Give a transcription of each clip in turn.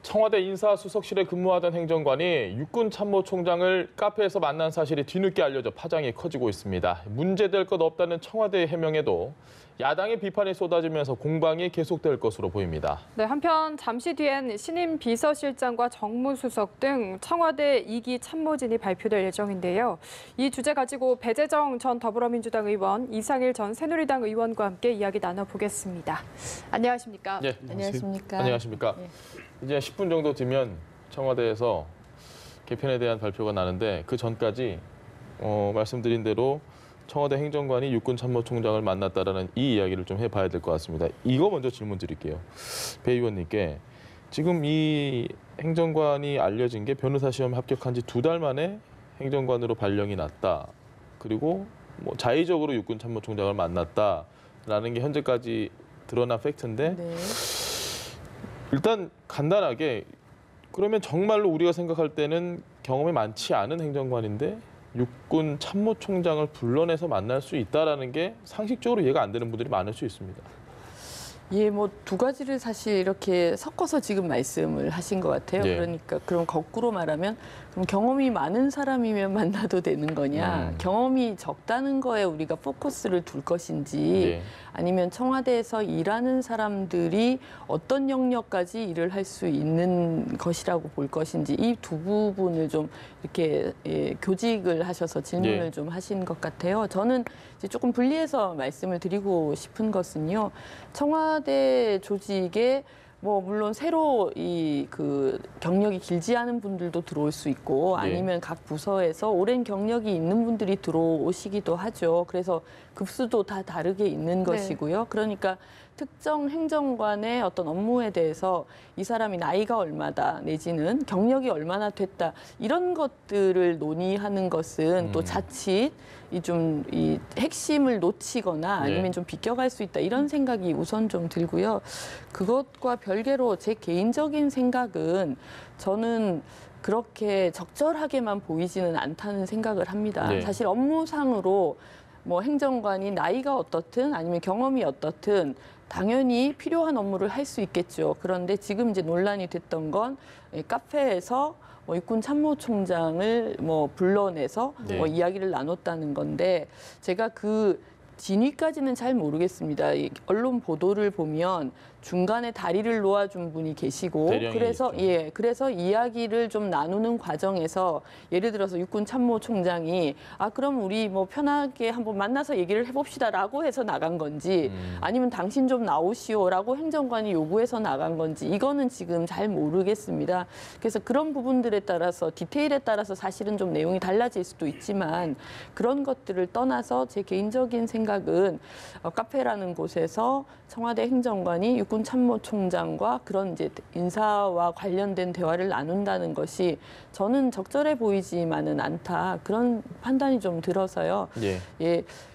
청와대 인사수석실에 근무하던 행정관이 육군 참모총장을 카페에서 만난 사실이 뒤늦게 알려져 파장이 커지고 있습니다. 문제될 것 없다는 청와대의 해명에도 야당의 비판이 쏟아지면서 공방이 계속될 것으로 보입니다. 네, 한편 잠시 뒤엔 신임 비서실장과 정무수석 등 청와대 2기 참모진이 발표될 예정인데요. 이 주제 가지고 배재정 전 더불어민주당 의원, 이상일 전 새누리당 의원과 함께 이야기 나눠보겠습니다. 안녕하십니까? 네, 안녕하십니까? 안녕하십니까? 네. 이제 10분 정도 뒤면 청와대에서 개편에 대한 발표가 나는데 그 전까지 말씀드린 대로 청와대 행정관이 육군 참모총장을 만났다라는 이 이야기를 좀 해봐야 될 것 같습니다. 이거 먼저 질문 드릴게요. 배 의원님께 지금 이 행정관이 알려진 게 변호사 시험 합격한 지 2달 만에 행정관으로 발령이 났다. 그리고 뭐 자의적으로 육군 참모총장을 만났다라는 게 현재까지 드러난 팩트인데 네. 일단 간단하게 그러면 정말로 우리가 생각할 때는 경험이 많지 않은 행정관인데 육군 참모총장을 불러내서 만날 수 있다라는 게 상식적으로 이해가 안 되는 분들이 많을 수 있습니다. 예, 뭐 두 가지를 사실 이렇게 섞어서 지금 말씀을 하신 것 같아요. 네. 그러니까 그럼 거꾸로 말하면 그럼 경험이 많은 사람이면 만나도 되는 거냐, 경험이 적다는 거에 우리가 포커스를 둘 것인지, 네. 아니면 청와대에서 일하는 사람들이 어떤 영역까지 일을 할 수 있는 것이라고 볼 것인지 이 두 부분을 좀 이렇게 교직을 하셔서 질문을 네. 좀 하신 것 같아요. 저는 이제 조금 분리해서 말씀을 드리고 싶은 것은요. 청와대 조직에 뭐 물론 새로 그 경력이 길지 않은 분들도 들어올 수 있고 아니면 각 부서에서 오랜 경력이 있는 분들이 들어오시기도 하죠. 그래서 급수도 다 다르게 있는 것이고요. 그러니까 특정 행정관의 어떤 업무에 대해서 이 사람이 나이가 얼마다 내지는 경력이 얼마나 됐다 이런 것들을 논의하는 것은 또 자칫 이 핵심을 놓치거나 아니면 좀 비껴갈 수 있다 이런 생각이 우선 좀 들고요. 그것과 별개로 제 개인적인 생각은 저는 그렇게 적절하게만 보이지는 않다는 생각을 합니다. 네. 사실 업무상으로 뭐 행정관이 나이가 어떻든 아니면 경험이 어떻든 당연히 필요한 업무를 할 수 있겠죠. 그런데 지금 이제 논란이 됐던 건 카페에서 육군 참모총장을 불러내서 이야기를 나눴다는 건데 제가 그 진위까지는 잘 모르겠습니다. 언론 보도를 보면 중간에 다리를 놓아준 분이 계시고 그래서 이야기를 좀 나누는 과정에서 예를 들어서 육군 참모총장이 그럼 우리 편하게 한번 만나서 얘기를 해봅시다라고 해서 나간 건지 아니면 당신 좀 나오시오라고 행정관이 요구해서 나간 건지 이거는 지금 잘 모르겠습니다. 그래서 그런 부분들에 따라서 디테일에 따라서 사실은 좀 내용이 달라질 수도 있지만 그런 것들을 떠나서 제 개인적인 생각은 카페라는 곳에서 청와대 행정관이 육군 참모총장과 그런 이제 인사와 관련된 대화를 나눈다는 것이 저는 적절해 보이지만은 않다 그런 판단이 좀 들어서요.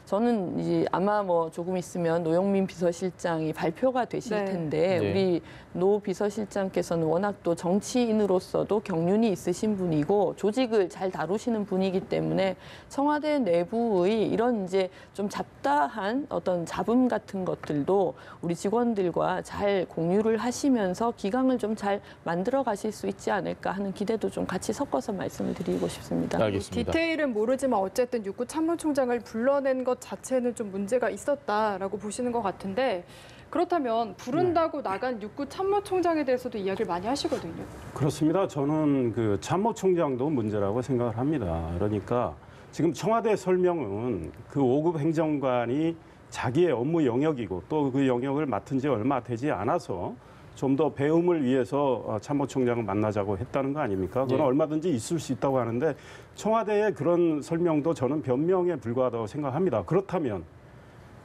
저는 이제 아마 조금 있으면 노영민 비서실장이 발표가 되실 텐데 우리 노 비서실장께서는 워낙 또 정치인으로서도 경륜이 있으신 분이고 조직을 잘 다루시는 분이기 때문에 청와대 내부의 이런 이제 좀 잡다한 어떤 잡음 같은 것들도 우리 직원들과 잘 공유를 하시면서 기강을 좀 잘 만들어 가실 수 있지 않을까 하는 기대도 좀 같이 섞어서 말씀을 드리고 싶습니다. 알겠습니다. 디테일은 모르지만 어쨌든 육군 참모총장을 불러낸 것 자체는 좀 문제가 있었다라고 보시는 것 같은데 그렇다면 부른다고 나간 육군 참모총장에 대해서도 이야기를 많이 하시거든요. 그렇습니다. 저는 그 참모총장도 문제라고 생각을 합니다. 그러니까 지금 청와대 설명은 그 5급 행정관이 자기의 업무 영역이고 또 그 영역을 맡은 지 얼마 되지 않아서 좀 더 배움을 위해서 참모총장을 만나자고 했다는 거 아닙니까? 그건 얼마든지 있을 수 있다고 하는데 청와대의 그런 설명도 저는 변명에 불과하다고 생각합니다. 그렇다면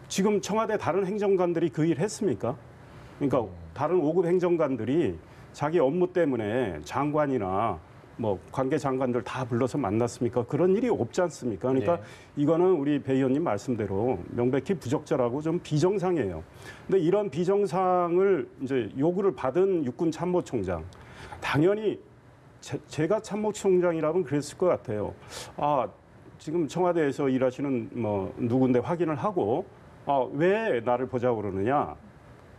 지금 청와대 다른 행정관들이 그 일 했습니까? 그러니까 다른 5급 행정관들이 자기 업무 때문에 장관이나 관계 장관들 다 불러서 만났습니까? 그런 일이 없지 않습니까? 그러니까 이거는 우리 배 의원님 말씀대로 명백히 부적절하고 좀 비정상이에요. 근데 이런 비정상을 이제 요구를 받은 육군 참모총장 당연히 제가 참모총장이라면 그랬을 것 같아요. 지금 청와대에서 일하시는 누군데 확인을 하고 왜 나를 보자고 그러느냐.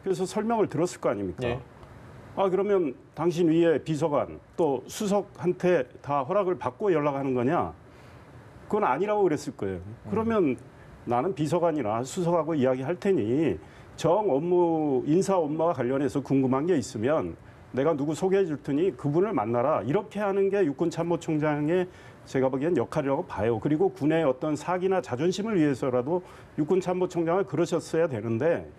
그래서 설명을 들었을 거 아닙니까? 그러면 당신 위에 비서관 또 수석한테 다 허락을 받고 연락하는 거냐? 그건 아니라고 그랬을 거예요. 그러면 나는 비서관이나 수석하고 이야기할 테니 정 업무, 인사 업무와 관련해서 궁금한 게 있으면 내가 누구 소개해 줄 테니 그분을 만나라. 이렇게 하는 게 육군참모총장의 제가 보기엔 역할이라고 봐요. 그리고 군의 어떤 사기나 자존심을 위해서라도 육군참모총장을 그러셨어야 되는데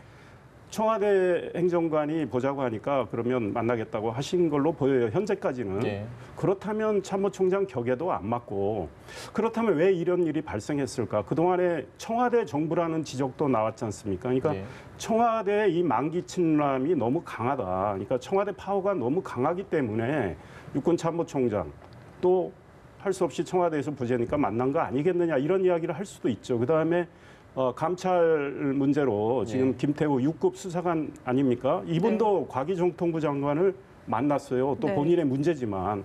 청와대 행정관이 보자고 하니까 그러면 만나겠다고 하신 걸로 보여요. 현재까지는. 네. 그렇다면 참모총장 격에도 안 맞고 그렇다면 왜 이런 일이 발생했을까? 그동안에 청와대 정부라는 지적도 나왔지 않습니까? 그러니까 네. 청와대의 이 만기 침람이 너무 강하다. 그러니까 청와대 파워가 너무 강하기 때문에 육군 참모총장 또 할 수 없이 청와대에서 부재니까 만난 거 아니겠느냐 이런 이야기를 할 수도 있죠. 그다음에 감찰 문제로 지금 네. 김태우 6급 수사관 아닙니까? 이분도 과기정통부 장관을 만났어요. 또 네. 본인의 문제지만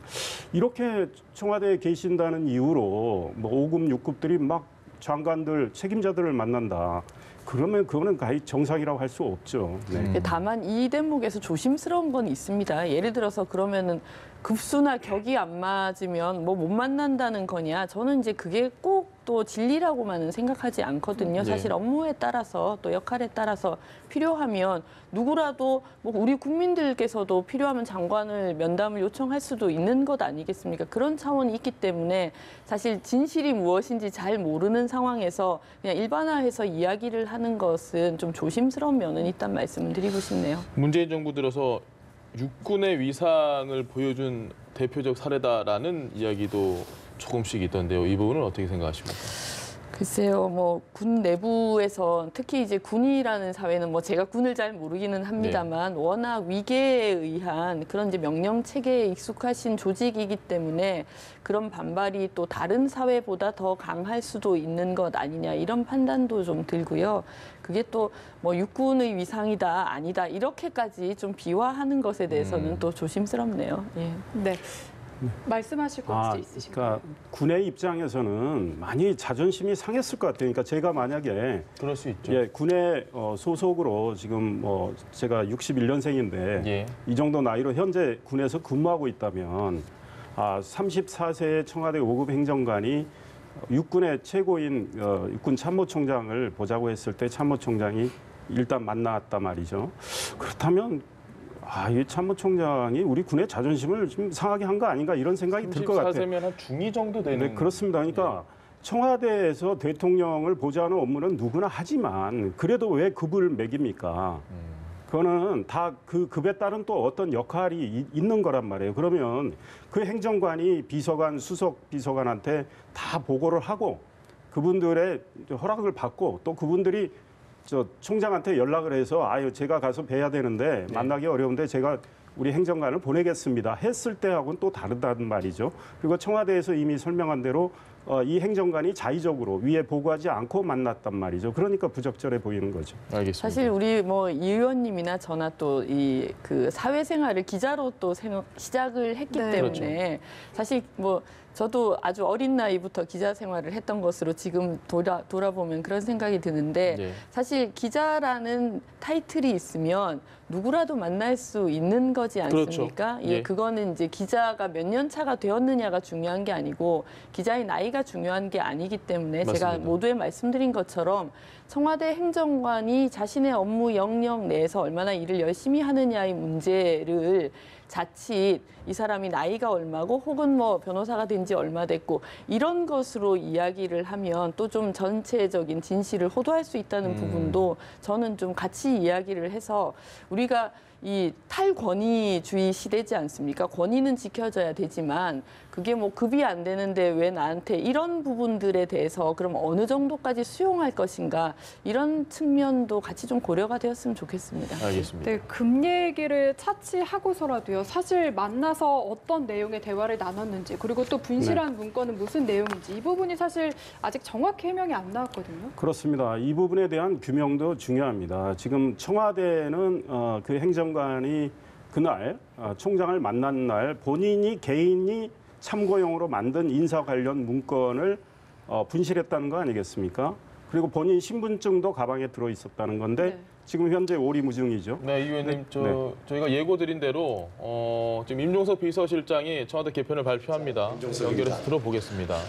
이렇게 청와대에 계신다는 이유로 뭐 5급, 6급들이 막 장관들, 책임자들을 만난다. 그러면 그거는 가히 정상이라고 할 수 없죠. 네. 다만 이 대목에서 조심스러운 건 있습니다. 예를 들어서 그러면은 급수나 격이 안 맞으면 뭐 못 만난다는 거냐? 저는 이제 그게 꼭 또 진리라고만은 생각하지 않거든요. 네. 사실 업무에 따라서 또 역할에 따라서 필요하면 누구라도 뭐 우리 국민들께서도 필요하면 장관을 면담을 요청할 수도 있는 것 아니겠습니까? 그런 차원이 있기 때문에 사실 진실이 무엇인지 잘 모르는 상황에서 그냥 일반화해서 이야기를 하는 것은 좀 조심스러운 면은 있다는 말씀을 드리고 싶네요. 문재인 정부 들어서 육군의 위상을 보여준 대표적 사례다라는 이야기도 조금씩 있던데요. 이 부분은 어떻게 생각하십니까? 글쎄요, 뭐 군 내부에서 특히 이제 군이라는 사회는 뭐 제가 군을 잘 모르기는 합니다만 워낙 위계에 의한 그런 이제 명령 체계에 익숙하신 조직이기 때문에 그런 반발이 또 다른 사회보다 더 강할 수도 있는 것 아니냐 이런 판단도 좀 들고요. 그게 또 뭐 육군의 위상이다 아니다 이렇게까지 좀 비화하는 것에 대해서는 또 조심스럽네요. 예. 네. 말씀하실 것 있으신가요? 그러니까 군의 입장에서는 많이 자존심이 상했을 것 같아요. 그러니까 제가 만약에 그럴 수 있죠. 예, 군의 소속으로 지금 뭐 제가 61년생인데 예. 이 정도 나이로 현재 군에서 근무하고 있다면 34세의 청와대 5급 행정관이 육군의 최고인 육군 참모총장을 보자고 했을 때 참모총장이 일단 만났단 말이죠. 그렇다면 이 참모총장이 우리 군의 자존심을 좀 상하게 한 거 아닌가 이런 생각이 들 것 같아요. 34세면 한 중2 정도 되는. 네, 그렇습니다. 그러니까 청와대에서 대통령을 보좌하는 업무는 누구나 하지만 그래도 왜 급을 매깁니까? 그거는 다 그 급에 따른 또 어떤 역할이 있는 거란 말이에요. 그러면 그 행정관이 비서관, 수석 비서관한테 다 보고를 하고 그분들의 허락을 받고 또 그분들이 총장한테 연락을 해서 제가 가서 뵈야 되는데 만나기 어려운데 제가 우리 행정관을 보내겠습니다 했을 때하고는 또 다르다는 말이죠. 그리고 청와대에서 이미 설명한 대로 이 행정관이 자의적으로 위에 보고하지 않고 만났단 말이죠. 그러니까 부적절해 보이는 거죠. 알겠습니다. 사실 우리 뭐 이 의원님이나 저나 또 이 그 사회생활을 기자로 또 시작을 했기 네. 때문에 사실 뭐 저도 아주 어린 나이부터 기자 생활을 했던 것으로 지금 돌아보면 그런 생각이 드는데 네. 사실 기자라는 타이틀이 있으면 누구라도 만날 수 있는 거지 않습니까? 그렇죠. 예, 예. 그거는 이제 기자가 몇 년 차가 되었느냐가 중요한 게 아니고 기자의 나이가 중요한 게 아니기 때문에 제가 맞습니다. 모두에 말씀드린 것처럼 청와대 행정관이 자신의 업무 영역 내에서 얼마나 일을 열심히 하느냐의 문제를 자칫 이 사람이 나이가 얼마고 혹은 뭐 변호사가 된 지 얼마 됐고 이런 것으로 이야기를 하면 또 좀 전체적인 진실을 호도할 수 있다는 부분도 저는 좀 같이 이야기를 해서 우리가 이 탈권위주의 시대지 않습니까? 권위는 지켜져야 되지만 그게 뭐 급이 안 되는데 왜 나한테 이런 부분들에 대해서 그럼 어느 정도까지 수용할 것인가 이런 측면도 같이 좀 고려가 되었으면 좋겠습니다. 알겠습니다. 네, 급 얘기를 차치하고서라도요. 사실 만나서 어떤 내용의 대화를 나눴는지 그리고 또 분실한 문건은 무슨 내용인지 이 부분이 사실 아직 정확히 해명이 안 나왔거든요. 그렇습니다. 이 부분에 대한 규명도 중요합니다. 지금 청와대는 그 행정관이 그날 총장을 만난 날 본인이 개인이 참고용으로 만든 인사 관련 문건을 분실했다는 거 아니겠습니까? 그리고 본인 신분증도 가방에 들어 있었다는 건데 네. 지금 현재 오리무중이죠. 네, 이 의원님, 네. 저희가 예고드린 대로 지금 임종석 비서실장이 청와대 개편을 발표합니다. 연결해서 들어보겠습니다.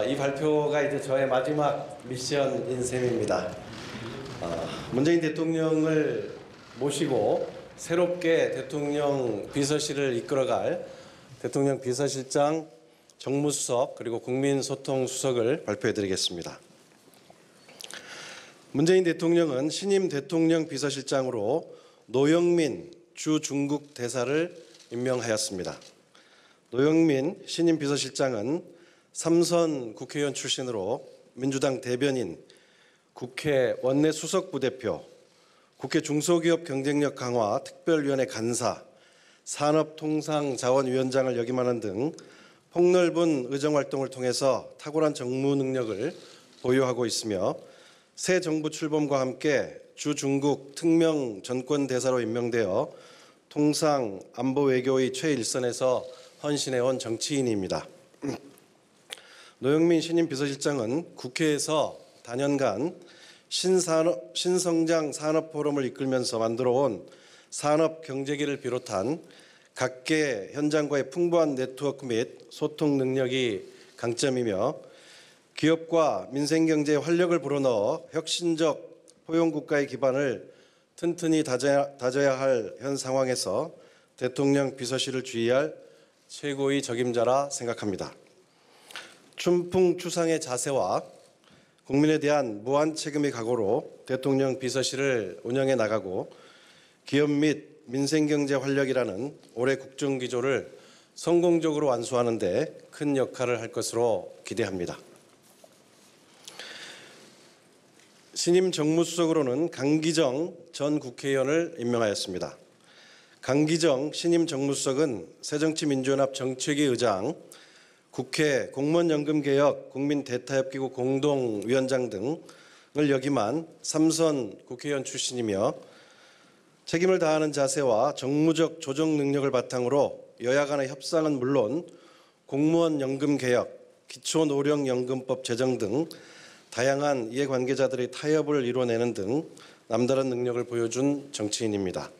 이 발표가 이제 저의 마지막 미션인 셈입니다. 문재인 대통령을 모시고 새롭게 대통령 비서실을 이끌어갈 대통령 비서실장, 정무수석 그리고 국민소통수석을 발표해드리겠습니다. 문재인 대통령은 신임 대통령 비서실장으로 노영민 주 중국 대사를 임명하였습니다. 노영민 신임 비서실장은 삼선 국회의원 출신으로 민주당 대변인, 국회 원내 수석 부대표, 국회 중소기업 경쟁력 강화 특별위원회 간사, 산업통상자원위원장을 역임하는 등 폭넓은 의정활동을 통해서 탁월한 정무 능력을 보유하고 있으며 새 정부 출범과 함께 주 중국 특명 전권 대사로 임명되어 통상 안보 외교의 최일선에서 헌신해온 정치인입니다. 노영민 신임 비서실장은 국회에서 단연간 신성장 산업포럼을 이끌면서 만들어온 산업경제기를 비롯한 각계 현장과의 풍부한 네트워크 및 소통 능력이 강점이며 기업과 민생경제에 활력을 불어넣어 혁신적 포용국가의 기반을 튼튼히 다져야 할 현 상황에서 대통령 비서실을 지휘할 최고의 적임자라 생각합니다. 춘풍추상의 자세와 국민에 대한 무한 책임의 각오로 대통령 비서실을 운영해 나가고 기업 및 민생경제 활력이라는 올해 국정기조를 성공적으로 완수하는 데 큰 역할을 할 것으로 기대합니다. 신임 정무수석으로는 강기정 전 국회의원을 임명하였습니다. 강기정 신임 정무수석은 새정치민주연합 정책위 의장, 국회 공무원연금개혁 국민대타협기구 공동위원장 등을 역임한 삼선 국회의원 출신이며 책임을 다하는 자세와 정무적 조정 능력을 바탕으로 여야 간의 협상은 물론 공무원 연금 개혁, 기초노령연금법 제정 등 다양한 이해관계자들의 타협을 이뤄내는 등 남다른 능력을 보여준 정치인입니다.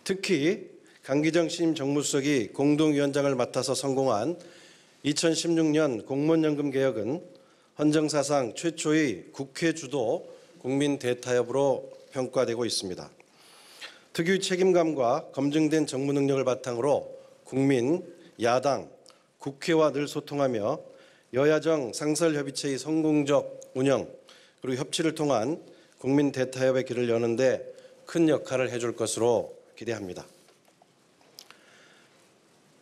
특히 강기정 신임 정무수석이 공동위원장을 맡아서 성공한 2016년 공무원연금 개혁은 헌정사상 최초의 국회 주도 국민 대타협으로 평가되고 있습니다. 특유의 책임감과 검증된 정무 능력을 바탕으로 국민, 야당, 국회와 늘 소통하며 여야정 상설협의체의 성공적 운영 그리고 협치를 통한 국민 대타협의 길을 여는 데 큰 역할을 해줄 것으로 기대합니다.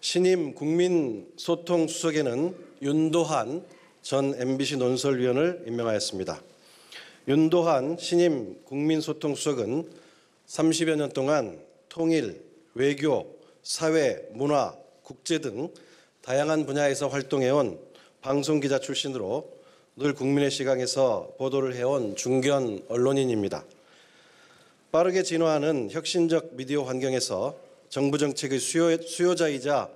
신임 국민소통수석에는 윤도한 전 MBC 논설위원을 임명하였습니다. 윤도한 신임 국민소통수석은 30여 년 동안 통일, 외교, 사회, 문화, 국제 등 다양한 분야에서 활동해온 방송기자 출신으로 늘 국민의 시각에서 보도를 해온 중견 언론인입니다. 빠르게 진화하는 혁신적 미디어 환경에서 정부 정책의 수요자이자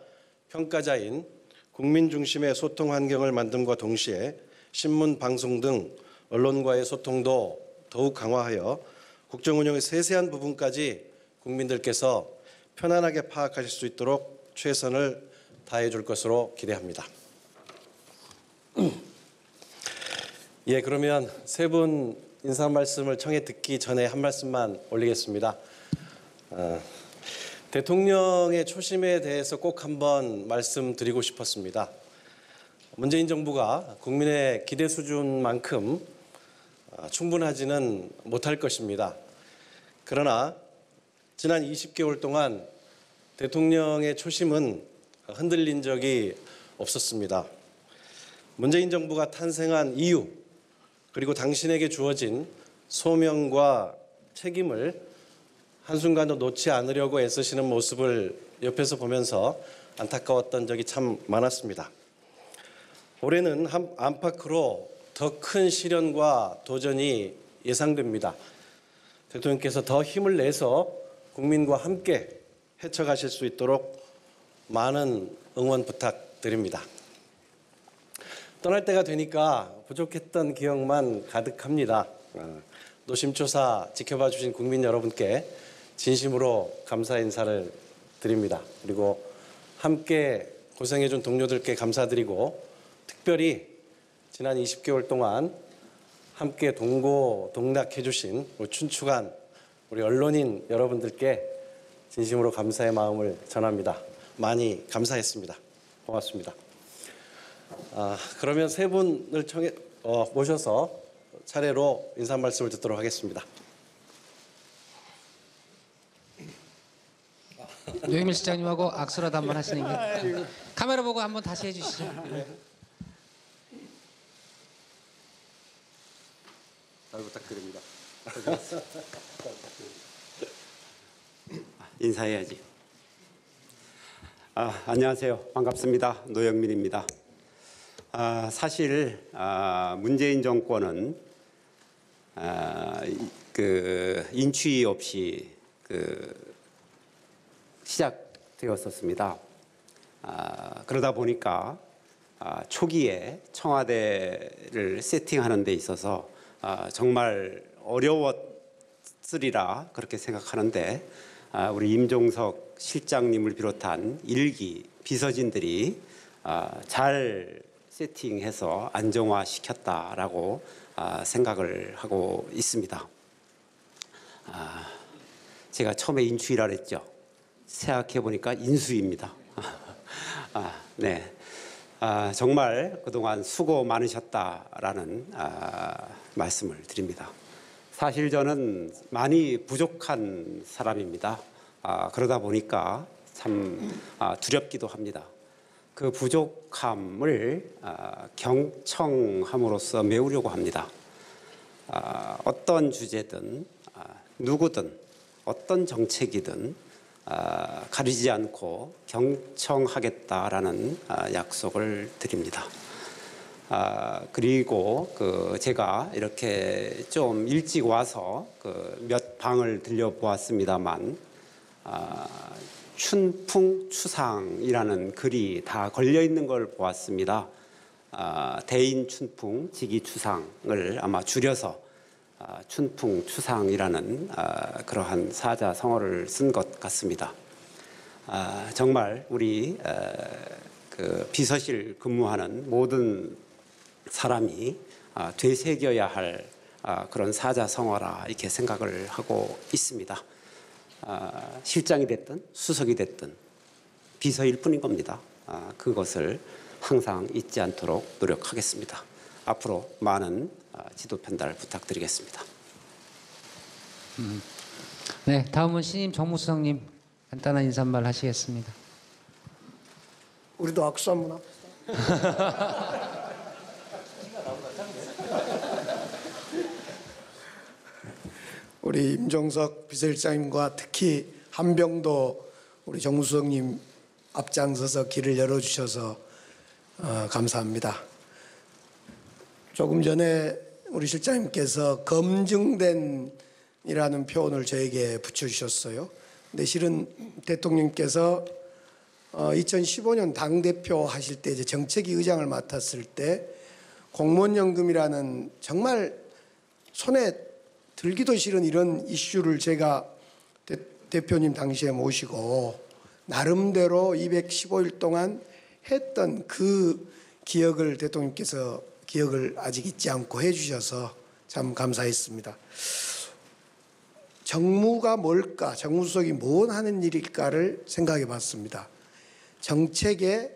평가자인 국민 중심의 소통 환경을 만듦과 동시에 신문, 방송 등 언론과의 소통도 더욱 강화하여 국정 운영의 세세한 부분까지 국민들께서 편안하게 파악하실 수 있도록 최선을 다해 줄 것으로 기대합니다. 예, 그러면 세 분 인사 말씀을 청해 듣기 전에 한 말씀만 올리겠습니다. 대통령의 초심에 대해서 꼭 한번 말씀드리고 싶었습니다. 문재인 정부가 국민의 기대 수준만큼 충분하지는 못할 것입니다. 그러나 지난 20개월 동안 대통령의 초심은 흔들린 적이 없었습니다. 문재인 정부가 탄생한 이유 그리고 당신에게 주어진 소명과 책임을 한순간도 놓지 않으려고 애쓰시는 모습을 옆에서 보면서 안타까웠던 적이 참 많았습니다. 올해는 안팎으로 더 큰 시련과 도전이 예상됩니다. 대통령께서 더 힘을 내서 국민과 함께 헤쳐가실 수 있도록 많은 응원 부탁드립니다. 떠날 때가 되니까 부족했던 기억만 가득합니다. 노심초사 지켜봐 주신 국민 여러분께 진심으로 감사 인사를 드립니다. 그리고 함께 고생해 준 동료들께 감사드리고 특별히 지난 20개월 동안 함께 동고동락해 주신 춘추관 우리 언론인 여러분들께 진심으로 감사의 마음을 전합니다. 많이 감사했습니다. 고맙습니다. 그러면 세 분을 모셔서 차례로 인사 말씀을 듣도록 하겠습니다. 노영민 실장님하고 악수라도 한번 하시는 게 카메라 보고 한번 다시 해주시죠. 잘 부탁드립니다. 인사해야지. 안녕하세요. 반갑습니다. 노영민입니다. 사실 문재인 정권은 인추위 없이 시작되었었습니다. 그러다 보니까 초기에 청와대를 세팅하는 데 있어서 정말 어려웠으리라 그렇게 생각하는데 우리 임종석 실장님을 비롯한 일기 비서진들이 잘 세팅해서 안정화시켰다라고 생각을 하고 있습니다. 제가 처음에 인추위라 그랬죠. 생각해 보니까 인수입니다. 네, 정말 그동안 수고 많으셨다라는 말씀을 드립니다. 사실 저는 많이 부족한 사람입니다. 그러다 보니까 참 두렵기도 합니다. 그 부족함을 경청함으로써 메우려고 합니다. 어떤 주제든 누구든 어떤 정책이든 가리지 않고 경청하겠다라는 약속을 드립니다. 그리고 제가 이렇게 좀 일찍 와서 몇 방을 들려보았습니다만 춘풍추상이라는 글이 다 걸려 있는 걸 보았습니다. 대인춘풍 직이추상을 아마 줄여서 춘풍추상이라는 그러한 사자성어를 쓴 것 같습니다. 정말 우리 비서실 근무하는 모든 사람이 되새겨야 할 그런 사자성어라 이렇게 생각을 하고 있습니다. 실장이 됐든 수석이 됐든 비서일 뿐인 겁니다. 그것을 항상 잊지 않도록 노력하겠습니다. 앞으로 많은 지도 편달 부탁드리겠습니다. 네, 다음은 신임 정무수석님 간단한 인사말 하시겠습니다. 우리도 악수 한번 합시다. 우리 임종석 비서실장님과 특히 한병도 우리 정무수석님 앞장서서 길을 열어주셔서 감사합니다. 조금 전에 우리 실장님께서 검증된 이라는 표현을 저에게 붙여주셨어요. 근데 실은 대통령께서 2015년 당대표 하실 때 이제 정책위 의장을 맡았을 때 공무원연금이라는 정말 손에 들기도 싫은 이런 이슈를 제가 대표님 당시에 모시고 나름대로 215일 동안 했던 그 기억을 대통령께서 기억을 아직 잊지 않고 해주셔서 참 감사했습니다. 정무가 뭘까, 정무수석이 뭘 하는 일일까를 생각해 봤습니다. 정책에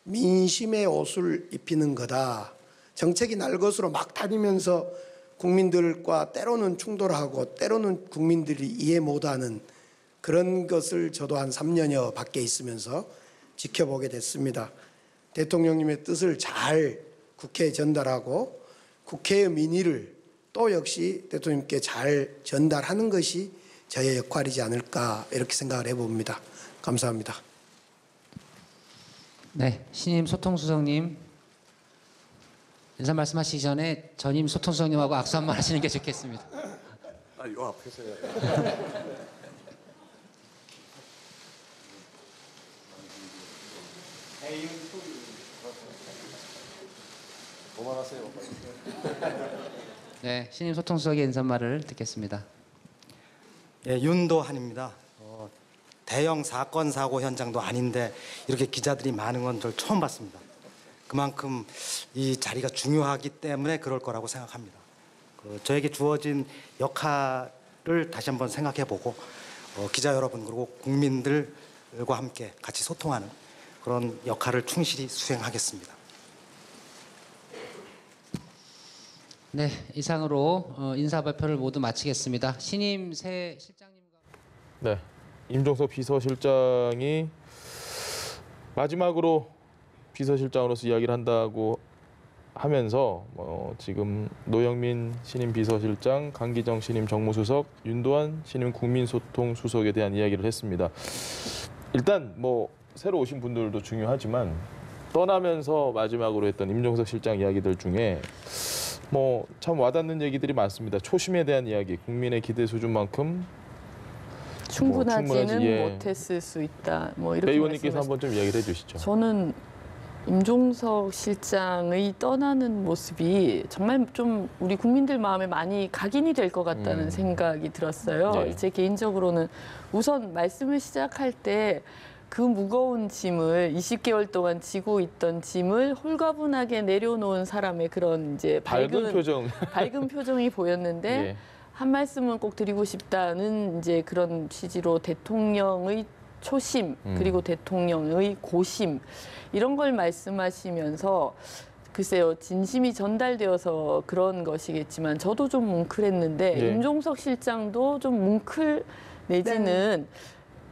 민심의 옷을 입히는 거다. 정책이 날 것으로 막 다니면서 국민들과 때로는 충돌하고 때로는 국민들이 이해 못하는 그런 것을 저도 한 3년여 밖에 있으면서 지켜보게 됐습니다. 대통령님의 뜻을 잘 국회에 전달하고 국회의 민의를 또 역시 대통령님께 잘 전달하는 것이 저의 역할이지 않을까 이렇게 생각을 해봅니다. 감사합니다. 네, 신임 소통수석님 인사 말씀하시기 전에 전임 소통수석님하고 악수 한번 하시는 게 좋겠습니다. 요 앞에서요. 그만하세요. 네, 신임 소통수석의 인사말을 듣겠습니다. 예, 윤도한입니다. 대형 사건 사고 현장도 아닌데 이렇게 기자들이 많은 건 저 처음 봤습니다. 그만큼 이 자리가 중요하기 때문에 그럴 거라고 생각합니다. 저에게 주어진 역할을 다시 한번 생각해보고 기자 여러분 그리고 국민들과 함께 같이 소통하는 그런 역할을 충실히 수행하겠습니다. 네, 이상으로 인사 발표를 모두 마치겠습니다. 신임 새 실장님과 네, 임종석 비서실장이 마지막으로 비서실장으로서 이야기를 한다고 하면서 지금 노영민 신임 비서실장, 강기정 신임 정무수석, 윤도한 신임 국민소통수석에 대한 이야기를 했습니다. 일단 새로 오신 분들도 중요하지만 떠나면서 마지막으로 했던 임종석 실장 이야기들 중에 참 와닿는 얘기들이 많습니다. 초심에 대한 이야기, 국민의 기대 수준만큼 충분하지는 예. 못했을 수 있다. 이렇게 배 의원님께서 한번 좀 이야기를 해주시죠. 저는 임종석 실장의 떠나는 모습이 정말 좀 우리 국민들 마음에 많이 각인이 될 것 같다는 생각이 들었어요. 네. 제 개인적으로는 우선 말씀을 시작할 때 그 무거운 짐을 20개월 동안 지고 있던 짐을 홀가분하게 내려놓은 사람의 그런 이제 밝은 표정. 밝은 표정이 보였는데 예. 한 말씀은 꼭 드리고 싶다는 이제 그런 취지로 대통령의 초심 그리고 대통령의 고심 이런 걸 말씀하시면서 글쎄요 진심이 전달되어서 그런 것이겠지만 저도 좀 뭉클했는데 예. 임종석 실장도 좀 뭉클 내지는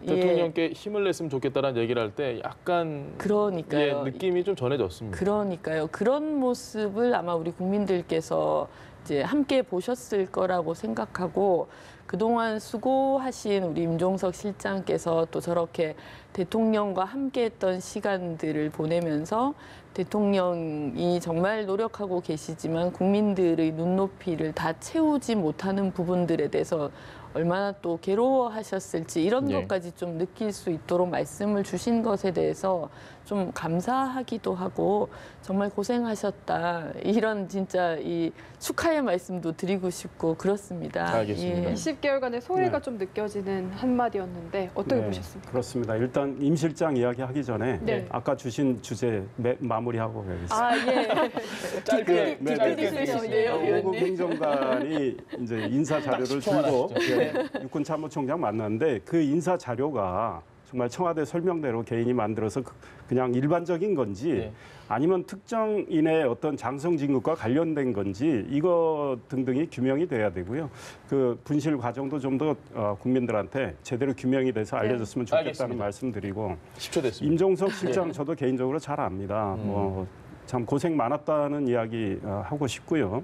대통령께 힘을 냈으면 좋겠다는 얘기를 할 때 약간 그러니까요. 느낌이 좀 전해졌습니다. 그러니까요. 그런 모습을 아마 우리 국민들께서 이제 함께 보셨을 거라고 생각하고 그동안 수고하신 우리 임종석 실장께서 또 저렇게 대통령과 함께했던 시간들을 보내면서 대통령이 정말 노력하고 계시지만 국민들의 눈높이를 다 채우지 못하는 부분들에 대해서 얼마나 또 괴로워하셨을지 이런 네. 것까지 좀 느낄 수 있도록 말씀을 주신 것에 대해서 좀 감사하기도 하고 정말 고생하셨다 이런 진짜 이 축하의 말씀도 드리고 싶고 그렇습니다. 알겠습니다. 20개월간의 소외가 좀 느껴지는 한마디였는데 어떻게 보셨습니까? 그렇습니다. 일단 임 실장 이야기하기 전에 네. 아까 주신 주제 마무리하고 가겠습니다. 아 예. 짧게 뒷글이 있으시네요, 오국 의원님. 행정관이 이제 인사 자료를 10초만 들고 하시죠. 육군 참모총장 만났는데 그 인사 자료가 정말 청와대 설명대로 개인이 만들어서 그냥 일반적인 건지 네. 아니면 특정인의 어떤 장성 진급과 관련된 건지 이거 등등이 규명이 돼야 되고요. 그 분실 과정도 좀 더 국민들한테 제대로 규명이 돼서 알려졌으면 좋겠다는 알겠습니다. 말씀드리고 10초 됐습니다. 임종석 실장 저도 개인적으로 잘 압니다. 참 고생 많았다는 이야기 하고 싶고요.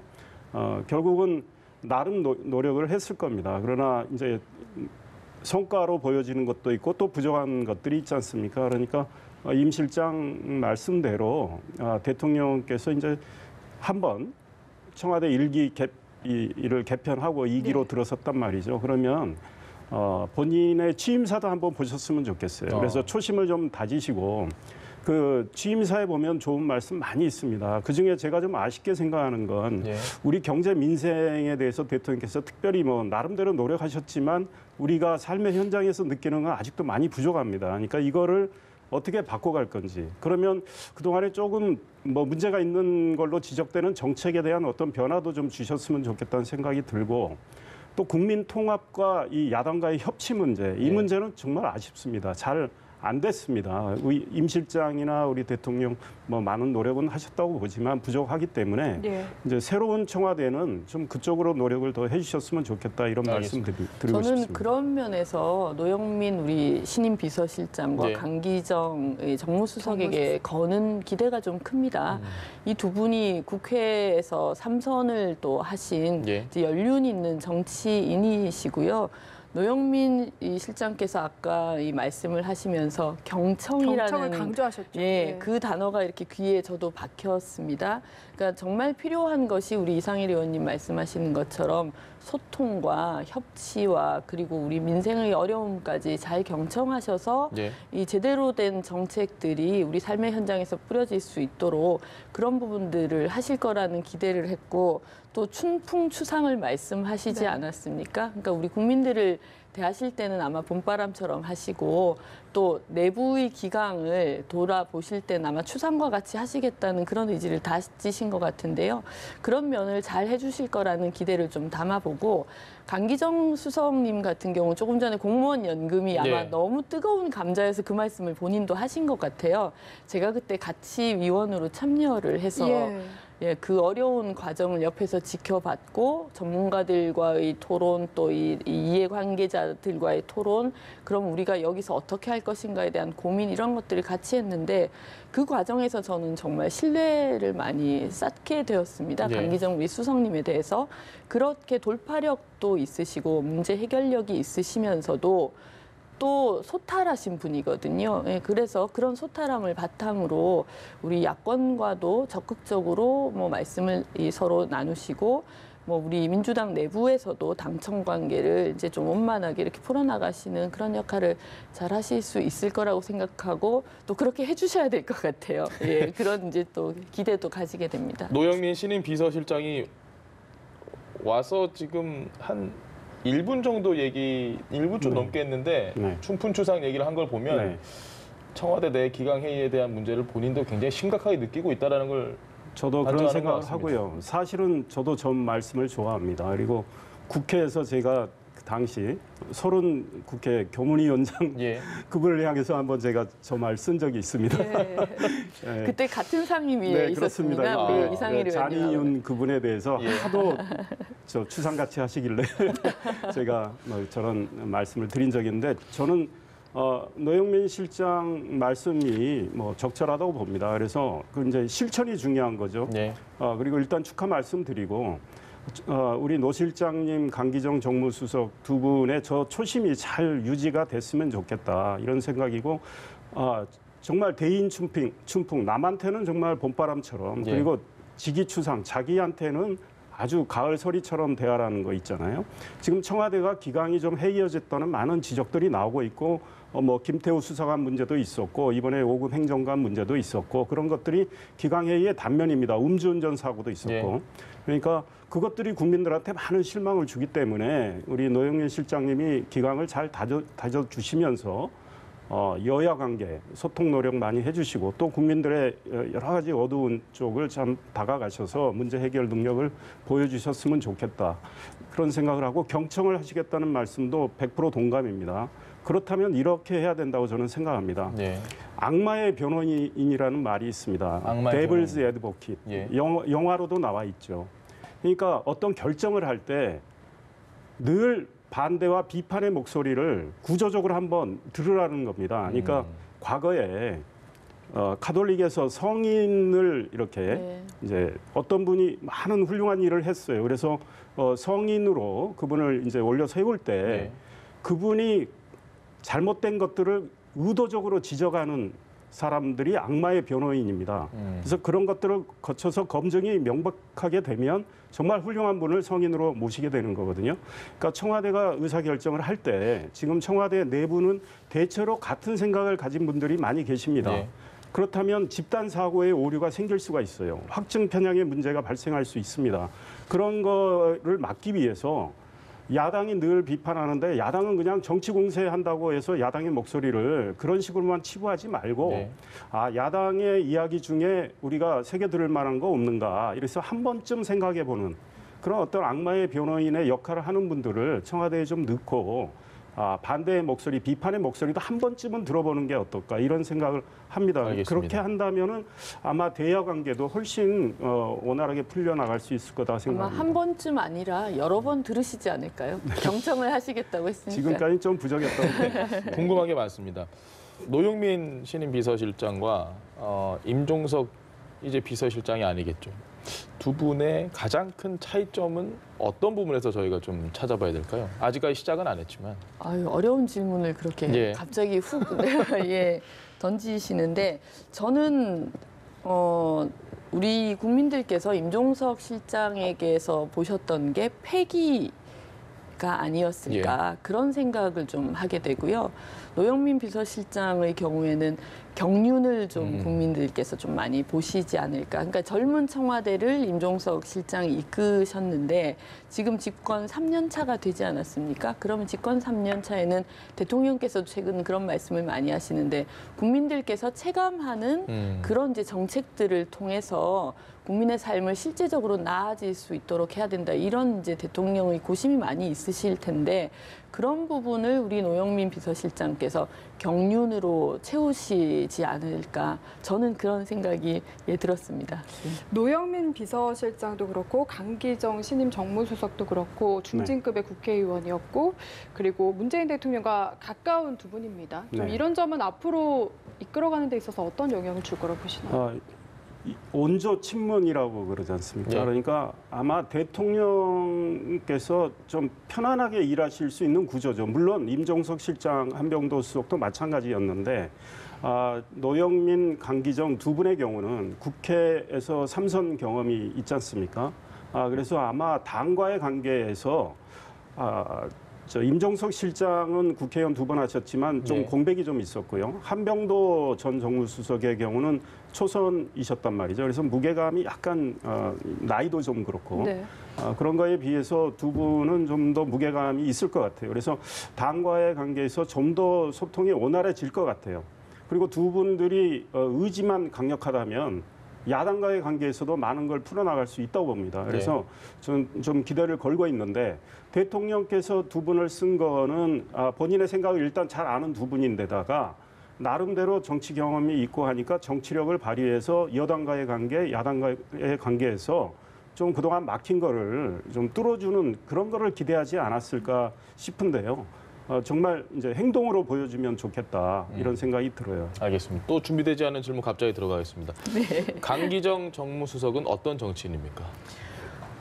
결국은 나름 노력을 했을 겁니다. 그러나 이제 성과로 보여지는 것도 있고 또 부족한 것들이 있지 않습니까? 그러니까 임 실장 말씀대로 대통령께서 이제 한번 청와대 일을 개편하고 2기로 들어섰단 말이죠. 그러면 본인의 취임사도 한번 보셨으면 좋겠어요. 그래서 초심을 좀 다지시고 그 취임사에 보면 좋은 말씀 많이 있습니다. 그중에 제가 좀 아쉽게 생각하는 건 예. 우리 경제 민생에 대해서 대통령께서 특별히 나름대로 노력하셨지만 우리가 삶의 현장에서 느끼는 건 아직도 많이 부족합니다. 그러니까 이거를 어떻게 바꿔갈 건지. 그러면 그동안에 조금 문제가 있는 걸로 지적되는 정책에 대한 어떤 변화도 좀 주셨으면 좋겠다는 생각이 들고 또 국민 통합과 이 야당과의 협치 문제, 이 문제는 정말 아쉽습니다. 잘 안 됐습니다. 우리 임 실장이나 우리 대통령 많은 노력은 하셨다고 보지만 부족하기 때문에 네. 이제 새로운 청와대는 좀 그쪽으로 노력을 더 해주셨으면 좋겠다 이런 말씀 드리고 저는 싶습니다. 그런 면에서 노영민 우리 신임 비서실장과 네. 강기정 정무수석에게 거는 기대가 좀 큽니다. 이 두 분이 국회에서 3선을 또 하신 예. 연륜 있는 정치인이시고요. 노영민 이 실장께서 아까 이 말씀을 하시면서 경청이라는 경청을 강조하셨죠. 예, 네. 그 단어가 이렇게 귀에 저도 박혔습니다. 그러니까 정말 필요한 것이 우리 이상일 의원님 말씀하시는 것처럼 소통과 협치와 그리고 우리 민생의 어려움까지 잘 경청하셔서 예. 이 제대로 된 정책들이 우리 삶의 현장에서 뿌려질 수 있도록 그런 부분들을 하실 거라는 기대를 했고 또 춘풍추상을 말씀하시지 네. 않았습니까? 그러니까 우리 국민들을 대하실 때는 아마 봄바람처럼 하시고 또 내부의 기강을 돌아보실 때는 아마 추상과 같이 하시겠다는 그런 의지를 다지신 것 같은데요. 그런 면을 잘 해주실 거라는 기대를 좀 담아보고 강기정 수석님 같은 경우 조금 전에 공무원 연금이 아마 예. 너무 뜨거운 감자여서 그 말씀을 본인도 하신 것 같아요. 제가 그때 같이 위원으로 참여를 해서 예, 그 어려운 과정을 옆에서 지켜봤고 전문가들과의 토론 또 이 이해관계자들과의 토론 그럼 우리가 여기서 어떻게 할 것인가에 대한 고민 이런 것들을 같이 했는데 그 과정에서 저는 정말 신뢰를 많이 쌓게 되었습니다. 예. 강기정 우리 수석님에 대해서 그렇게 돌파력도 있으시고 문제 해결력이 있으시면서도 또 소탈하신 분이거든요. 예, 그래서 그런 소탈함을 바탕으로 우리 야권과도 적극적으로 뭐 말씀을 서로 나누시고 뭐 우리 민주당 내부에서도 당청 관계를 이제 좀 원만하게 이렇게 풀어나가시는 그런 역할을 잘 하실 수 있을 거라고 생각하고 또 그렇게 해주셔야 될 것 같아요. 예, 그런 이제 또 기대도 가지게 됩니다. 노영민 신임 비서실장이 와서 지금 한 1분 정도 1분 좀 네. 넘게 했는데 네. 춘풍추상 얘기를 한 걸 보면 네. 청와대 내 기강회의에 대한 문제를 본인도 굉장히 심각하게 느끼고 있다는 걸 저도 그런 반증하는 생각을 것 같습니다. 하고요. 사실은 저도 전 말씀을 좋아합니다. 그리고 국회에서 제가 그 당시 서른 국회 교문위원장 예. 그분을 향해서 한번 제가 저 말 쓴 적이 있습니다. 예. 그때 같은 상임위에 네, 있었습니다. 그렇습니다. 우리 아, 이상일 의원님. 잔이윤 그분에 대해서 예. 하도 저 추상같이 하시길래 제가 뭐 저런 말씀을 드린 적이 있는데 저는 노영민 실장 말씀이 뭐 적절하다고 봅니다. 그래서 그 이제 실천이 중요한 거죠. 예. 그리고 일단 축하 말씀드리고 우리 노 실장님, 강기정 정무수석 두 분의 저 초심이 잘 유지가 됐으면 좋겠다 이런 생각이고 정말 대인 춘풍 남한테는 정말 봄바람처럼 예. 그리고 지기추상 자기한테는 아주 가을 서리처럼 대하라는 거 있잖아요. 지금 청와대가 기강이 좀 해이어졌다는 많은 지적들이 나오고 있고 뭐 김태우 수사관 문제도 있었고 이번에 5급 행정관 문제도 있었고 그런 것들이 기강회의의 단면입니다. 음주운전 사고도 있었고 예. 그러니까 그것들이 국민들한테 많은 실망을 주기 때문에 우리 노영민 실장님이 기강을 잘 다져주시면서 여야 관계 소통 노력 많이 해주시고 또 국민들의 여러 가지 어두운 쪽을 참 다가가셔서 문제 해결 능력을 보여주셨으면 좋겠다 그런 생각을 하고 경청을 하시겠다는 말씀도 100% 동감입니다. 그렇다면 이렇게 해야 된다고 저는 생각합니다. 예. 악마의 변호인이라는 말이 있습니다. 악마의 데블스 변호인. 애드보킷. 예. 영화로도 나와 있죠. 그러니까 어떤 결정을 할 때 늘 반대와 비판의 목소리를 구조적으로 한번 들으라는 겁니다. 그러니까 과거에 카톨릭에서 성인을 이렇게 네. 이제 어떤 분이 많은 훌륭한 일을 했어요. 그래서 성인으로 그분을 이제 올려 세울 때 네. 그분이 잘못된 것들을 의도적으로 지적하는 사람들이 악마의 변호인입니다. 그래서 그런 것들을 거쳐서 검증이 명백하게 되면 정말 훌륭한 분을 성인으로 모시게 되는 거거든요. 그러니까 청와대가 의사결정을 할 때 지금 청와대 내부는 대체로 같은 생각을 가진 분들이 많이 계십니다. 네. 그렇다면 집단 사고의 오류가 생길 수가 있어요. 확증 편향의 문제가 발생할 수 있습니다. 그런 거를 막기 위해서 야당이 늘 비판하는데 야당은 그냥 정치 공세한다고 해서 야당의 목소리를 그런 식으로만 치부하지 말고 네. 야당의 이야기 중에 우리가 새겨 들을 만한 거 없는가 이래서 한 번쯤 생각해 보는 그런 어떤 악마의 변호인의 역할을 하는 분들을 청와대에 좀 넣고 반대의 목소리, 비판의 목소리도 한 번쯤은 들어보는 게 어떨까 이런 생각을 합니다. 알겠습니다. 그렇게 한다면은 아마 대야 관계도 훨씬 원활하게 풀려나갈 수 있을 거다 아마 생각합니다. 한 번쯤 아니라 여러 번 들으시지 않을까요? 경청을 하시겠다고 했으니까. 지금까지 좀 부족했던 궁금한 게 많습니다. 노영민 신임 비서실장과 임종석 이제 비서실장이 아니겠죠. 두 분의 가장 큰 차이점은 어떤 부분에서 저희가 좀 찾아봐야 될까요? 아직까지 시작은 안 했지만. 아유, 어려운 질문을 그렇게 예. 갑자기 훅 예, 던지시는데 저는 우리 국민들께서 임종석 실장에게서 보셨던 게 패기가 아니었을까 그런 생각을 좀 하게 되고요. 노영민 비서실장의 경우에는 경륜을 좀 국민들께서 좀 많이 보시지 않을까. 그러니까 젊은 청와대를 임종석 실장이 이끄셨는데 지금 집권 3년 차가 되지 않았습니까? 그러면 집권 3년 차에는 대통령께서도 최근 그런 말씀을 많이 하시는데 국민들께서 체감하는 그런 이제 정책들을 통해서 국민의 삶을 실제적으로 나아질 수 있도록 해야 된다. 이런 이제 대통령의 고심이 많이 있으실 텐데 그런 부분을 우리 노영민 비서실장께서 경륜으로 채우시지 않을까. 저는 그런 생각이 들었습니다. 노영민 비서실장도 그렇고 강기정 신임 정무수석도 그렇고 중진급의 국회의원이었고 그리고 문재인 대통령과 가까운 두 분입니다. 좀 네. 이런 점은 앞으로 이끌어가는 데 있어서 어떤 영향을 줄 거라고 보시나요? 온조 친문이라고 그러지 않습니까? 네. 그러니까 아마 대통령께서 좀 편안하게 일하실 수 있는 구조죠. 물론 임종석 실장, 한병도 수석도 마찬가지였는데 노영민, 강기정 두 분의 경우는 국회에서 3선 경험이 있지 않습니까? 그래서 아마 당과의 관계에서 임종석 실장은 국회의원 2번 하셨지만 좀 네. 공백이 좀 있었고요. 한병도 전 정무수석의 경우는 초선이셨단 말이죠. 그래서 무게감이 약간 나이도 좀 그렇고 네. 그런 거에 비해서 두 분은 좀 더 무게감이 있을 것 같아요. 그래서 당과의 관계에서 좀 더 소통이 원활해질 것 같아요. 그리고 두 분들이 의지만 강력하다면 야당과의 관계에서도 많은 걸 풀어나갈 수 있다고 봅니다. 그래서 저는 좀 기대를 걸고 있는데 대통령께서 두 분을 쓴 거는 본인의 생각을 일단 잘 아는 두 분인데다가 나름대로 정치 경험이 있고 하니까 정치력을 발휘해서 여당과의 관계, 야당과의 관계에서 좀 그동안 막힌 거를 좀 뚫어주는 그런 거를 기대하지 않았을까 싶은데요. 정말 이제 행동으로 보여주면 좋겠다 이런 생각이 들어요. 알겠습니다. 또 준비되지 않은 질문 갑자기 들어가겠습니다. 네. 강기정 정무수석은 어떤 정치인입니까?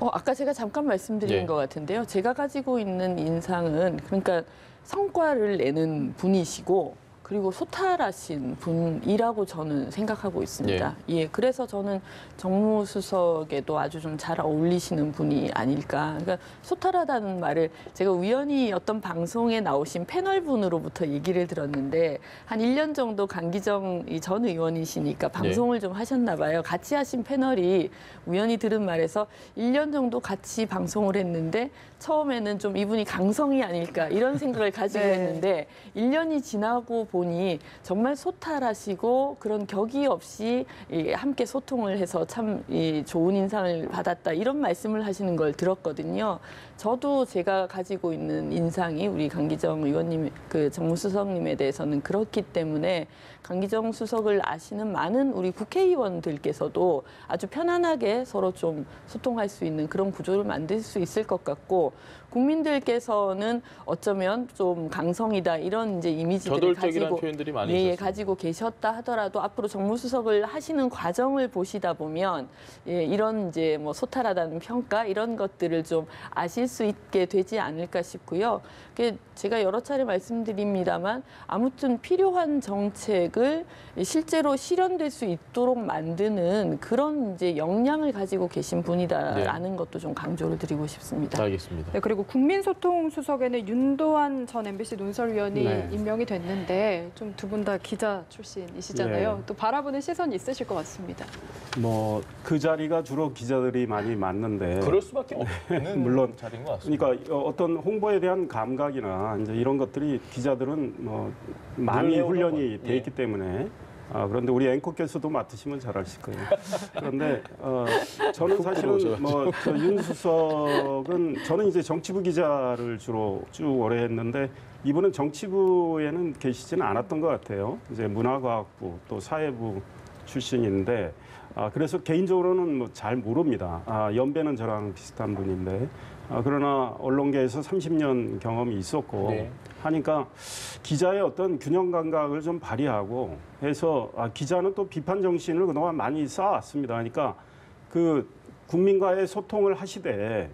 아까 제가 잠깐 말씀드린 예. 것 같은데요. 제가 가지고 있는 인상은 그러니까 성과를 내는 분이시고 그리고 소탈하신 분이라고 저는 생각하고 있습니다. 예, 그래서 저는 정무수석에도 아주 좀 잘 어울리시는 분이 아닐까. 그러니까 소탈하다는 말을 제가 우연히 어떤 방송에 나오신 패널분으로부터 얘기를 들었는데 한 1년 정도 강기정 전 의원이시니까 방송을 좀 하셨나 봐요. 같이 하신 패널이 우연히 들은 말에서 1년 정도 같이 방송을 했는데 처음에는 좀 이분이 강성이 아닐까 이런 생각을 가지고 했는데 1년이 지나고 보니 정말 소탈하시고 그런 격의 없이 함께 소통을 해서 참 좋은 인상을 받았다 이런 말씀을 하시는 걸 들었거든요. 저도 제가 가지고 있는 인상이 우리 강기정 의원님, 그 정무수석님에 대해서는 그렇기 때문에 강기정 수석을 아시는 많은 우리 국회의원들께서도 아주 편안하게 서로 좀 소통할 수 있는 그런 구조를 만들 수 있을 것 같고 국민들께서는 어쩌면 좀 강성이다 이런 이제 이미지들을 저돌적이라는 가지고 표현들이 많이 있었습니다. 가지고 계셨다 하더라도 앞으로 정무수석을 하시는 과정을 보시다 보면 이런 이제 뭐 소탈하다는 평가 이런 것들을 좀 아실 수 있게 되지 않을까 싶고요. 제가 여러 차례 말씀드립니다만 아무튼 필요한 정책을 실제로 실현될 수 있도록 만드는 그런 이제 역량을 가지고 계신 분이다라는 것도 좀 강조를 드리고 싶습니다. 알겠습니다. 네, 그리고 국민소통수석에는 윤도한 전 MBC 논설위원이 네. 임명이 됐는데 좀 두 분 다 기자 출신이시잖아요. 네. 또 바라보는 시선이 있으실 것 같습니다. 뭐 그 자리가 주로 기자들이 많이 맡는데 그럴 수밖에 없는 물론 자리인 것 같습니다. 그러니까 어떤 홍보에 대한 감각이나 이제 이런 것들이 기자들은 뭐 많이 늘 훈련이 해오던 돼 있기 때문에 그런데 우리 앵커께서도 맡으시면 잘하실 거예요. 그런데 저는 사실은 뭐저 윤수석은 저는 이제 정치부 기자를 주로 쭉 오래 했는데 이분은 정치부에는 계시지는 않았던 것 같아요. 이제 문화과학부 또 사회부 출신인데 그래서 개인적으로는 뭐 잘 모릅니다. 연배는 저랑 비슷한 분인데 그러나 언론계에서 30년 경험이 있었고 네. 하니까 기자의 어떤 균형 감각을 좀 발휘하고 해서 기자는 또 비판 정신을 그동안 많이 쌓아왔습니다. 그러니까 그 국민과의 소통을 하시되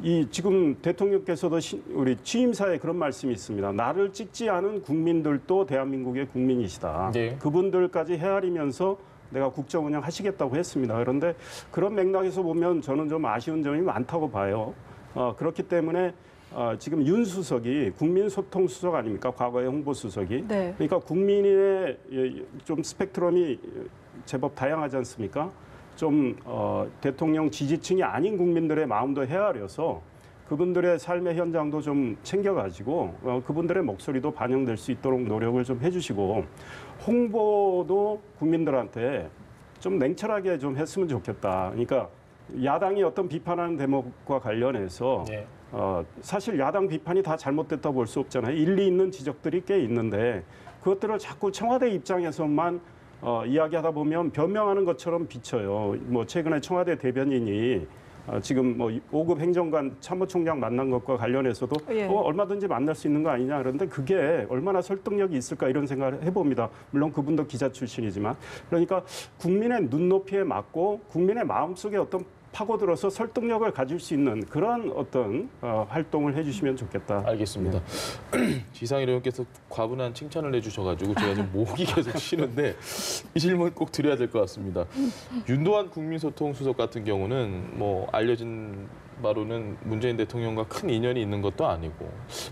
이 지금 대통령께서도 우리 취임사에 그런 말씀이 있습니다. 나를 찍지 않은 국민들도 대한민국의 국민이시다. 네. 그분들까지 헤아리면서 내가 국정 운영하시겠다고 했습니다. 그런데 그런 맥락에서 보면 저는 좀 아쉬운 점이 많다고 봐요. 그렇기 때문에 지금 윤 수석이 국민소통수석 아닙니까? 과거의 홍보수석이. 네. 그러니까 국민의 좀 스펙트럼이 제법 다양하지 않습니까? 좀 대통령 지지층이 아닌 국민들의 마음도 헤아려서 그분들의 삶의 현장도 좀 챙겨가지고 그분들의 목소리도 반영될 수 있도록 노력을 좀 해주시고 홍보도 국민들한테 좀 냉철하게 좀 했으면 좋겠다. 그러니까 야당이 어떤 비판하는 대목과 관련해서 네. 사실 야당 비판이 다 잘못됐다고 볼 수 없잖아요. 일리 있는 지적들이 꽤 있는데 그것들을 자꾸 청와대 입장에서만 이야기하다 보면 변명하는 것처럼 비쳐요. 뭐 최근에 청와대 대변인이 지금 뭐 5급 행정관 참모총장 만난 것과 관련해서도 예. 얼마든지 만날 수 있는 거 아니냐 그런데 그게 얼마나 설득력이 있을까 이런 생각을 해봅니다. 물론 그분도 기자 출신이지만 그러니까 국민의 눈높이에 맞고 국민의 마음속에 어떤 파고들어서 설득력을 가질 수 있는 그런 어떤 활동을 해주시면 좋겠다. 알겠습니다. 지상일 의원께서 과분한 칭찬을 해주셔가지고 제가 지금 목이 계속 쉬는데 이 질문 꼭 드려야 될 것 같습니다. 윤도한 국민소통수석 같은 경우는 뭐 알려진 바로는 문재인 대통령과 큰 인연이 있는 것도 아니고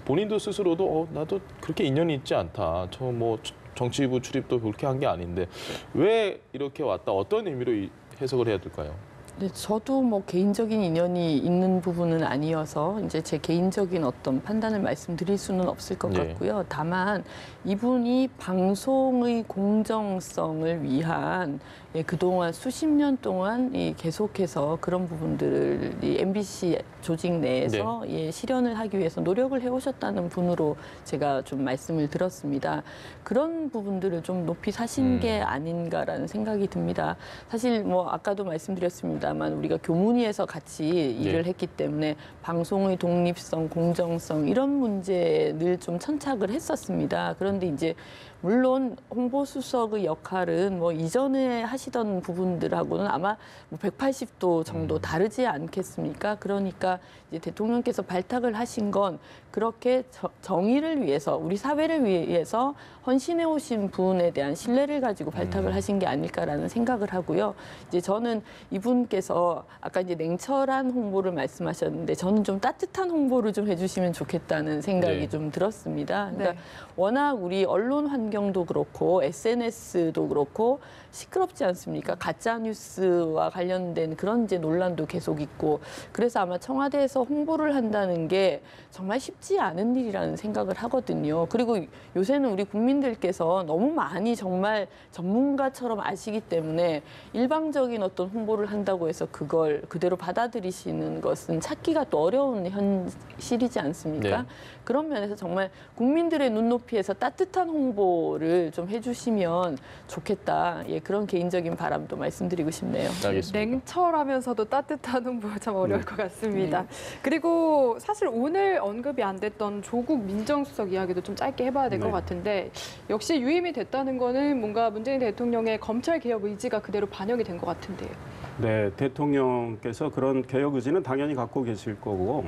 본인도 스스로도 나도 그렇게 인연이 있지 않다. 저 뭐 정치부 출입도 그렇게 한 게 아닌데 왜 이렇게 왔다? 어떤 의미로 해석을 해야 될까요? 네, 저도 뭐 개인적인 인연이 있는 부분은 아니어서 이제 제 개인적인 어떤 판단을 말씀드릴 수는 없을 것 네. 같고요. 다만 이분이 방송의 공정성을 위한 그동안 수십 년 동안 계속해서 그런 부분들을 MBC 조직 내에서 실현을 하기 위해서 노력을 해오셨다는 분으로 제가 좀 말씀을 들었습니다. 그런 부분들을 좀 높이 사신 게 아닌가라는 생각이 듭니다. 사실 뭐 아까도 말씀드렸습니다만 우리가 교문위에서 같이 일을 했기 때문에 방송의 독립성, 공정성 이런 문제에 늘 좀 천착을 했었습니다. 그런데 이제 물론 홍보수석의 역할은 뭐 이전에 하시던 부분들하고는 아마 뭐 180도 정도 다르지 않겠습니까? 그러니까 이제 대통령께서 발탁을 하신 건 그렇게 정의를 위해서 우리 사회를 위해서 헌신해 오신 분에 대한 신뢰를 가지고 발탁을 하신 게 아닐까라는 생각을 하고요. 이제 저는 이분께서 아까 이제 냉철한 홍보를 말씀하셨는데 저는 좀 따뜻한 홍보를 좀 해주시면 좋겠다는 생각이 좀 들었습니다. 그러니까 워낙 우리 언론 환경도 그렇고 SNS도 그렇고 시끄럽지 않습니까? 가짜 뉴스와 관련된 그런 이제 논란도 계속 있고 그래서 아마 청와대에서 홍보를 한다는 게 정말 쉽지 않은 일이라는 생각을 하거든요. 그리고 요새는 우리 국민들께서 너무 많이 정말 전문가처럼 아시기 때문에 일방적인 어떤 홍보를 한다고 해서 그걸 그대로 받아들이시는 것은 찾기가 또 어려운 현실이지 않습니까? 네. 그런 면에서 정말 국민들의 눈높이에서 따뜻한 홍보를 좀 해주시면 좋겠다. 그런 개인적인 바람도 말씀드리고 싶네요. 알겠습니다. 냉철하면서도 따뜻한 홍보 참 어려울 것 같습니다. 그리고 사실 오늘 언급이 안 됐던 조국 민정수석 이야기도 좀 짧게 해봐야 될 것 같은데 역시 유임이 됐다는 거는 뭔가 문재인 대통령의 검찰 개혁 의지가 그대로 반영이 된 것 같은데요. 네, 대통령께서 그런 개혁 의지는 당연히 갖고 계실 거고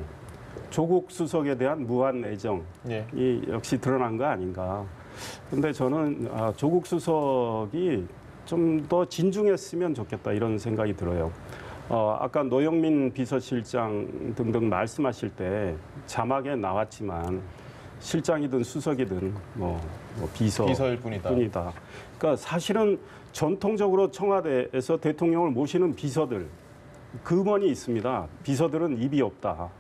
조국 수석에 대한 무한 애정이 역시 드러난 거 아닌가. 근데 저는 조국 수석이 좀 더 진중했으면 좋겠다 이런 생각이 들어요. 아까 노영민 비서실장 등등 말씀하실 때 자막에 나왔지만 실장이든 수석이든 뭐 비서일 뿐이다. 그러니까 사실은 전통적으로 청와대에서 대통령을 모시는 비서들 금원이 있습니다. 비서들은 입이 없다.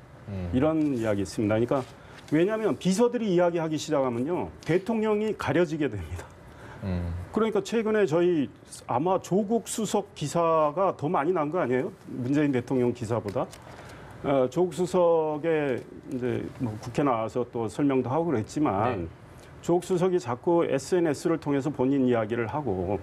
이런 이야기 있습니다. 그러니까 왜냐하면 비서들이 이야기하기 시작하면요 대통령이 가려지게 됩니다. 그러니까 최근에 저희 아마 조국 수석 기사가 더 많이 난 거 아니에요? 문재인 대통령 기사보다. 조국 수석에 이제 뭐 국회 나와서 또 설명도 하고 그랬지만 조국 수석이 자꾸 SNS를 통해서 본인 이야기를 하고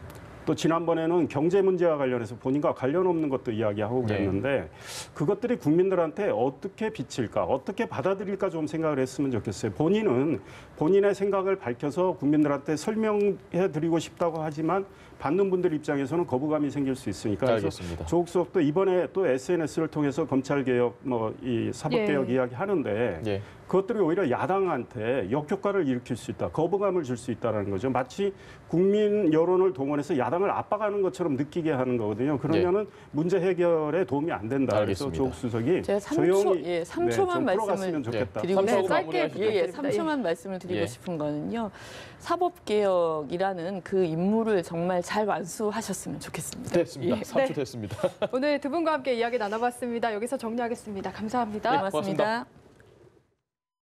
또 지난번에는 경제 문제와 관련해서 본인과 관련 없는 것도 이야기하고 그랬는데 그것들이 국민들한테 어떻게 비칠까, 어떻게 받아들일까 좀 생각을 했으면 좋겠어요. 본인은 본인의 생각을 밝혀서 국민들한테 설명해 드리고 싶다고 하지만 받는 분들 입장에서는 거부감이 생길 수 있으니까. 알겠습니다. 조국 수석도 이번에 또 SNS를 통해서 검찰 개혁, 이 사법 개혁 이야기 하는데 그것들이 오히려 야당한테 역효과를 일으킬 수 있다, 거부감을 줄 수 있다는 거죠. 마치 국민 여론을 동원해서 야당 여당을 압박하는 것처럼 느끼게 하는 거거든요. 그러면은 문제 해결에 도움이 안 된다. 그래서 알겠습니다. 조국 수석이 제가 3초만 좀 말씀을 풀어갔으면 좋겠다. 드리고 네, 싶습니다. 짧게 부탁드립니다. 3초만 말씀을 드리고 예. 싶은 거는요. 사법개혁이라는 그 임무를 정말 잘 완수하셨으면 좋겠습니다. 됐습니다. 예. 3초 네. 됐습니다. 오늘 두 분과 함께 이야기 나눠봤습니다. 여기서 정리하겠습니다. 감사합니다. 고맙습니다. 고맙습니다.